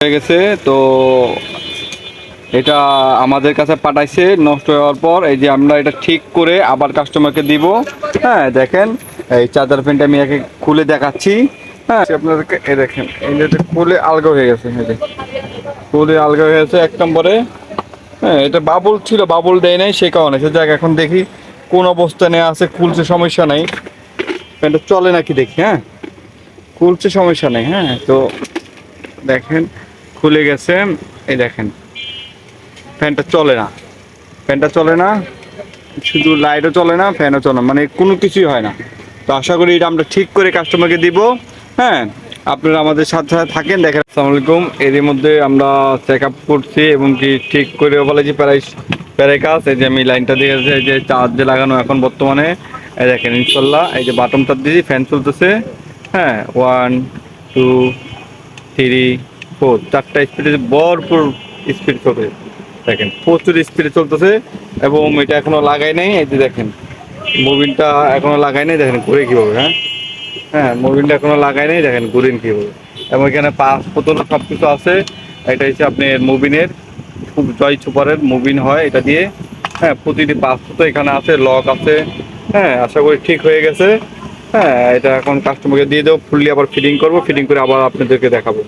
হয়ে গেছে। তো এটা আমাদের কাছে পাঠাইছে নষ্ট হওয়ার পর, এই যে আমরা এটা ঠিক করে আবার কাস্টমারকে দিব। হ্যাঁ দেখেন, এই চার্জার ফ্যানটা আমি একে খুলে দেখাচ্ছি। হ্যাঁ আপনাদেরকে এই দেখেন, এই যে খুলে আলগা হয়ে গেছে, এই যে খুলে আলগা হয়ে গেছে এক নম্বরে। হ্যাঁ এটা বাবুল ছিল, বাবুল দেয় নাই সেই কারণে। সে জায়গায় এখন দেখি কোন অবস্থানে আছে, খুলছে সমস্যা নাই, ফ্যানটা চলে নাকি দেখি। হ্যাঁ খুলছে সমস্যা নেই। হ্যাঁ তো দেখেন খুলে গেছে, এই দেখেন ফ্যানটা চলে না, ফ্যানটা চলে না, শুধু লাইটও চলে না, ফ্যানও চলে না, মানে কোনো কিছুই হয় না। তো আশা করি এটা আমরা ঠিক করে কাস্টমারকে দিব। হ্যাঁ আপনারা আমাদের সাথে সাথে থাকেন। দেখেন আসসালামু আলাইকুম, এরই মধ্যে আমরা চেক আপ করছি এবং কি ঠিক করে বলেছি প্রায় প্রায় কাজ। এই যে আমি লাইনটা দিয়ে এই যে চার্জে লাগানো এখন বর্তমানে, এই দেখেন ইনশাল্লাহ এই যে বাটন তার দিয়েছি, ফ্যান চলতেছে। হ্যাঁ 1 2 3 4 চারটা স্পিডে ভরপুর স্পিড চলবে। দেখেন প্রচুর স্পিডে চলতেছে এবং এটা এখনো লাগাই নাই। এই যে দেখেন মোবিলটা এখনো লাগাই নাই, দেখেন ঘুরে কীভাবে। হ্যাঁ হ্যাঁ মোবিলটা এখনো লাগাই নাই, দেখেন ঘুরেন কীভাবে। এবং এখানে পাঁচ বোতল সব কিছু আছে। এটা হচ্ছে আপনার মুবিনের, খুব জয় সুপারের মুবিন হয় এটা দিয়ে। হ্যাঁ প্রতিটি পাঁচ বোতল এখানে আছে, লক আছে। হ্যাঁ আশা করি ঠিক হয়ে গেছে। হ্যাঁ এটা এখন কাস্টমারকে দিয়ে দেবো, ফুললি আবার ফিটিং করবো, ফিটিং করে আবার আপনাদেরকে দেখাবো।